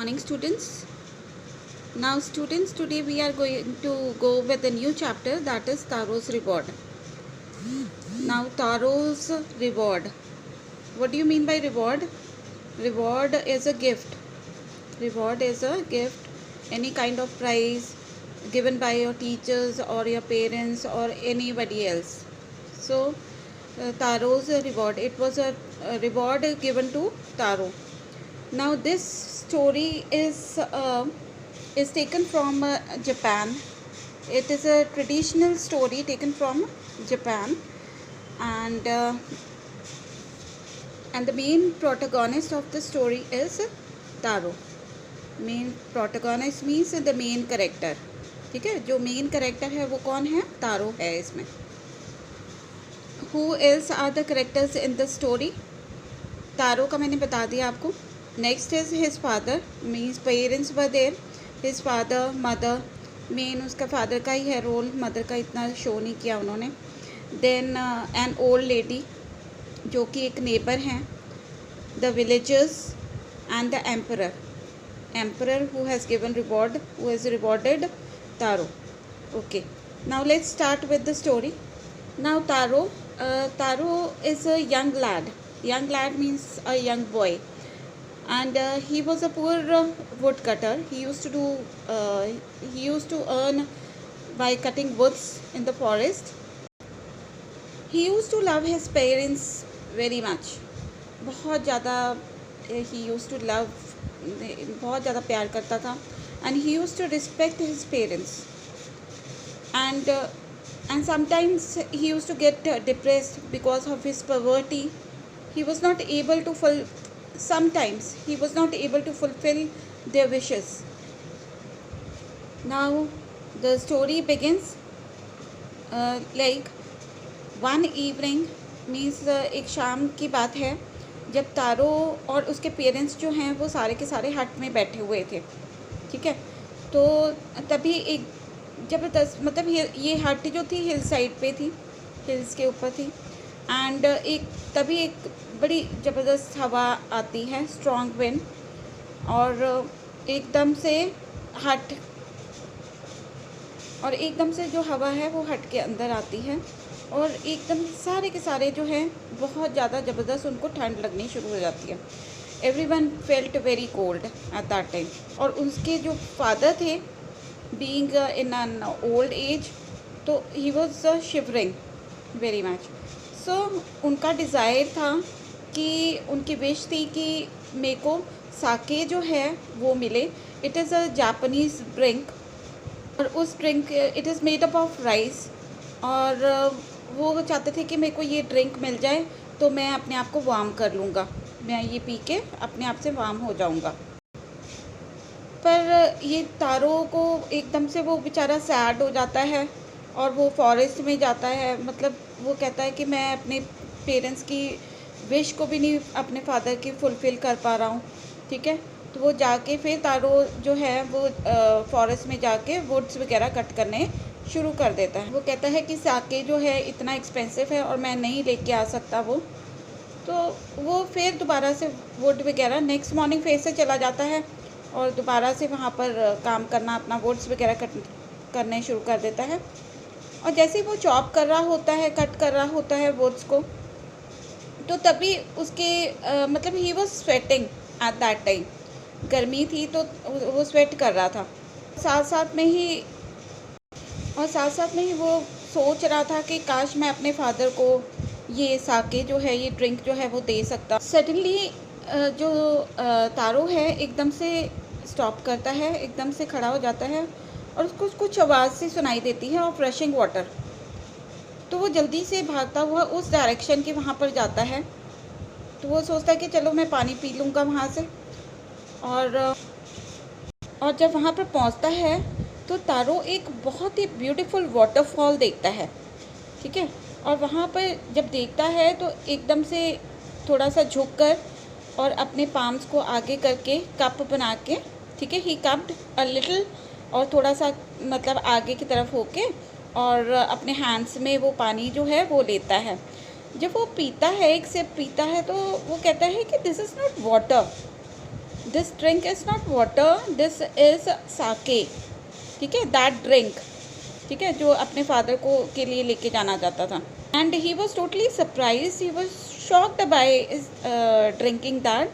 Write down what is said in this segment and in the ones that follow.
morning, students. Now students, today we are going to go with a new chapter, that is Taro's reward. Now Taro's reward. What do you mean by reward? Reward is a gift. Reward is a gift, any kind of prize given by your teachers or your parents or anybody else. So Taro's reward, it was a reward given to Taro. Now this story is taken from Japan. It is a traditional story taken from Japan, and the main protagonist of the story is Taro. Main protagonist means the main character. ठीक है, जो main character है वो कौन है? तारो है इसमें. Who else are the characters in the story? तारो का मैंने बता दिया आपको. Next is his father, means parents were there. His father, mother, main उसका फादर का ही है रोल, मदर का इतना शो नहीं किया उन्होंने. Then an old lady जो कि एक नेबर हैं. The villagers and the emperor. Emperor who has given reward, who has rewarded Taro. Okay, now let's start with the story. Now Taro is a young lad. Young lad means a young boy, and he was a poor woodcutter. He used to earn by cutting woods in the forest. He used to love his parents very much. बहुत ज़्यादा he used to love, बहुत ज़्यादा प्यार करता था, and he used to respect his parents. And sometimes he used to get depressed because of his poverty. He was not able to sometimes he was not able to fulfill their wishes. Now the story begins like one evening, means एक शाम की बात है जब तारो और उसके parents जो हैं वो सारे के सारे हट में बैठे हुए थे. ठीक है, तो तभी एक ज़बरदस्त, मतलब ये हट जो थी हिल साइड पे थी, हिल्स के ऊपर थी, एंड तभी एक बड़ी ज़बरदस्त हवा आती है, स्ट्रॉन्ग विंड, और एकदम से जो हवा है वो हट के अंदर आती है, और एकदम सारे के सारे जो हैं बहुत ज़्यादा ज़बरदस्त उनको ठंड लगनी शुरू हो जाती है. Everyone felt very cold at that time. और उसके जो फादर थे, being in an old age, तो he was shivering very much. So उनका डिज़ायर था कि उनकी विश थी कि मेरे को साके जो है वो मिले. It is a Japanese drink, और उस drink it is made up of rice, और वो चाहते थे कि मेरे को ये ड्रिंक मिल जाए तो मैं अपने आप को वार्म कर लूँगा, मैं ये पी के अपने आप से वार्म हो जाऊँगा. पर ये तारो को एकदम से वो बेचारा सैड हो जाता है और वो फॉरेस्ट में जाता है. मतलब वो कहता है कि मैं अपने पेरेंट्स की विश को भी नहीं अपने फादर की फुलफ़िल कर पा रहा हूँ. ठीक है, तो वो जाके फिर तारो जो है वो फॉरेस्ट में जाके वुड्स वगैरह कट करने शुरू कर देता है. वो कहता है कि साके जो है इतना एक्सपेंसिव है और मैं नहीं लेके आ सकता वो. तो वो फिर दोबारा से वुड वगैरह नेक्स्ट मॉर्निंग फिर से चला जाता है और दोबारा से वहाँ पर काम करना, अपना वुड्स वगैरह करने शुरू कर देता है. और जैसे ही वो चॉप कर रहा होता है, कट कर रहा होता है वुड्स को, तो तभी उसके मतलब he was sweating eight that time. गर्मी थी तो वो स्वेट कर रहा था. साथ साथ में ही वो सोच रहा था कि काश मैं अपने फादर को ये साके जो है, ये ड्रिंक जो है वो दे सकता. सडनली जो तारो है एकदम से स्टॉप करता है, एकदम से खड़ा हो जाता है, और उसको कुछ आवाज़ सी सुनाई देती है ऑफ रशिंग वाटर. तो वो जल्दी से भागता हुआ उस डायरेक्शन के वहाँ पर जाता है. तो वो सोचता है कि चलो मैं पानी पी लूँगा वहाँ से. और जब वहाँ पर पहुँचता है तो तारो एक बहुत ही ब्यूटीफुल वाटरफॉल देखता है. ठीक है, और वहाँ पर जब देखता है तो एकदम से थोड़ा सा झुककर और अपने पाम्स को आगे करके कप बना के, ठीक है, ही कप्ड अ लिटिल, और थोड़ा सा मतलब आगे की तरफ होके, और अपने हैंड्स में वो पानी जो है वो लेता है. जब वो पीता है, एक सिप पीता है, तो वो कहता है कि this is not water, this drink is not water, this is sake, ठीक है, दैट ड्रिंक, ठीक है, जो अपने फादर को के लिए लेके जाना जाता था। And he was totally surprise, he was shocked by drinking that.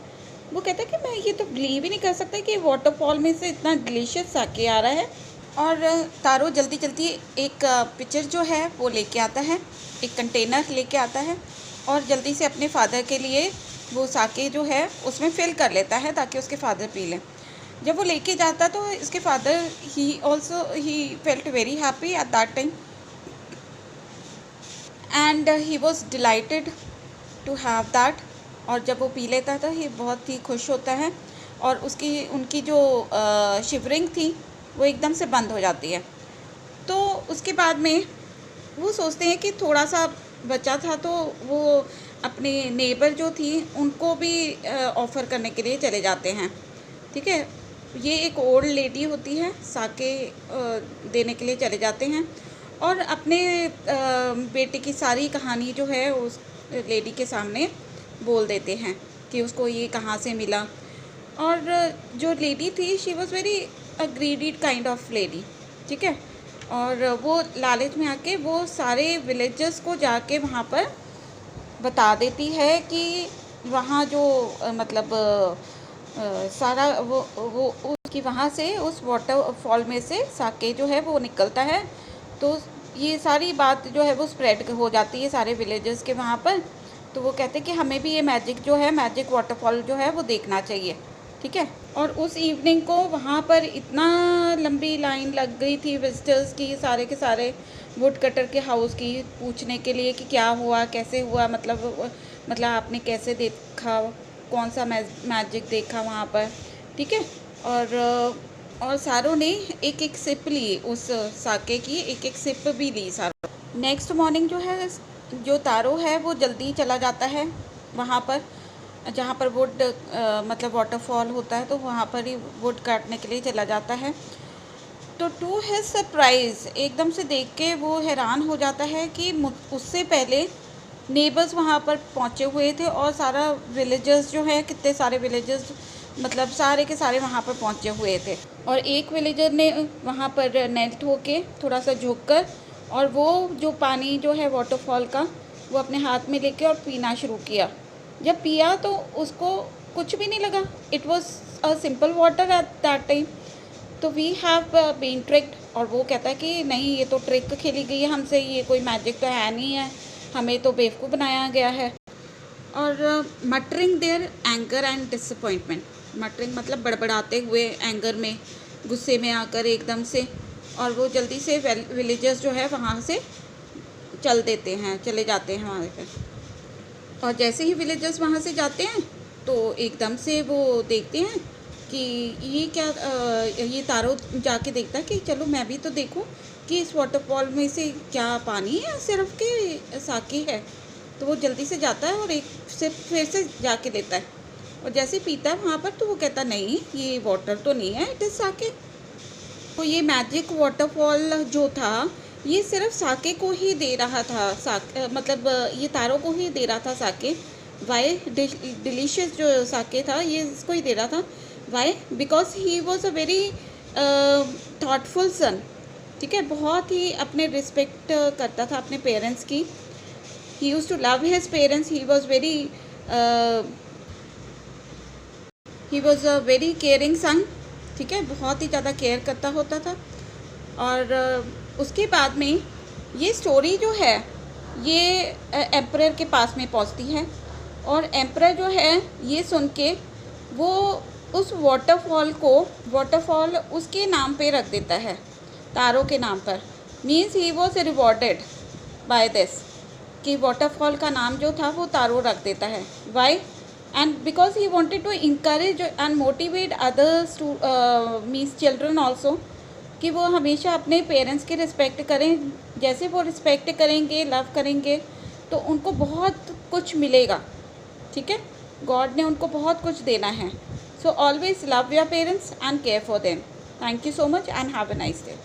वो कहता है कि मैं ये तो बिलीव ही नहीं कर सकता कि वाटरफॉल में से इतना डिलीशियस साके आ रहा है। और तारो जल्दी जल्दी एक पिक्चर जो है वो लेके आता है, एक कंटेनर लेके आता है और जल्दी से अपने फादर के लिए वो साके जो है उसमें फिल कर लेता है ताकि उसके फादर पी लें। जब वो लेके जाता तो इसके father he felt very happy at that time and he was delighted to have that. और जब वो पी लेता था ये बहुत ही खुश होता है और उनकी जो शिवरिंग थी वो एकदम से बंद हो जाती है। तो उसके बाद में वो सोचते हैं कि थोड़ा सा बचा था तो वो अपने नेबर जो थी उनको भी ऑफ़र करने के लिए चले जाते हैं, ठीक है। ये एक ओल्ड लेडी होती है, साके देने के लिए चले जाते हैं और अपने बेटे की सारी कहानी जो है उस लेडी के सामने बोल देते हैं कि उसको ये कहाँ से मिला। और जो लेडी थी she was very greedy kind of lady, ठीक है। और वो लालच में आके वो सारे विलेजर्स को जाके वहाँ पर बता देती है कि वहाँ जो मतलब सारा वो उसकी वहाँ से उस वाटरफॉल में से साके जो है वो निकलता है। तो ये सारी बात जो है वो स्प्रेड हो जाती है सारे विलेजर्स के वहाँ पर। तो वो कहते हैं कि हमें भी ये मैजिक जो है, मैजिक वाटरफॉल जो है वो देखना चाहिए, ठीक है। और उस इवनिंग को वहाँ पर इतना लंबी लाइन लग गई थी विजिटर्स की, सारे के सारे वुड कटर के हाउस की, पूछने के लिए कि क्या हुआ, कैसे हुआ, मतलब आपने कैसे देखा, कौन सा मैजिक देखा वहाँ पर, ठीक है। और सारों ने एक एक सिप ली, उस साके की एक एक सिप भी ली सारों। नेक्स्ट मॉर्निंग जो है जो तारो है वो जल्दी चला जाता है वहाँ पर जहाँ पर वुड मतलब वाटरफॉल होता है, तो वहाँ पर ही वुड काटने के लिए चला जाता है। तो टू हिज सरप्राइज़ एकदम से देख के वो हैरान हो जाता है कि उससे पहले नेबर्स वहाँ पर पहुँचे हुए थे और सारा विलेजर्स जो है, कितने सारे विलेजर्स मतलब सारे के सारे वहाँ पर पहुँचे हुए थे। और एक विलेजर ने वहाँ पर नेल्ट होके थोड़ा सा झुककर और वो जो पानी जो है वाटरफॉल का वो अपने हाथ में लेके और पीना शुरू किया। जब पिया तो उसको कुछ भी नहीं लगा, it was a simple water at that time. तो वी हैव बीन ट्रिक्ड, और वो कहता है कि नहीं ये तो ट्रिक खेली गई है हमसे, ये कोई मैजिक तो है नहीं है, हमें तो बेवकूफ़ बनाया गया है। और muttering their anger and disappointment, muttering मतलब बड़बड़ाते हुए, एंगर में, गुस्से में आकर एकदम से, और वो जल्दी से विलेजर्स जो है वहाँ से चले जाते हैं वहाँ पे। और जैसे ही विलेजर्स वहाँ से जाते हैं तो एकदम से वो देखते हैं कि ये क्या ये तारो जाके देखता है कि चलो मैं भी तो देखूं कि इस वाटरफॉल में से क्या पानी है सिर्फ के साके है। तो वो जल्दी से जाता है और एक सिर्फ फिर से जाके लेता है और जैसे पीता है वहाँ पर तो वो कहता नहीं ये वाटर तो नहीं है, इट इज़ साके। तो ये मैजिक वाटरफॉल जो था ये सिर्फ साके को ही दे रहा था, मतलब ये तारों को ही दे रहा था साके। वाई डिलीशियस जो साके था ये इसको ही दे रहा था। Why because he was a very thoughtful son, ठीक है, बहुत ही अपने रिस्पेक्ट करता था अपने पेरेंट्स की। He use to love his parents, he was a very caring son, ठीक है, बहुत ही ज़्यादा केयर करता होता था। और उसके बाद में ये स्टोरी जो है ये एम्परर के पास में पहुंचती है और एम्परर जो है ये सुन के वो उस वाटरफॉल उसके नाम पे रख देता है, तारों के नाम पर। Means he was rewarded by this कि वाटरफॉल का नाम जो था वो तारो रख देता है। Why? And because he wanted to encourage and motivate others to means children also, कि वो हमेशा अपने पेरेंट्स की रिस्पेक्ट करें, जैसे वो रिस्पेक्ट करेंगे, लव करेंगे तो उनको बहुत कुछ मिलेगा, ठीक है। गॉड ने उनको बहुत कुछ देना है। So always love your parents and care for them. Thank you so much and have a nice day.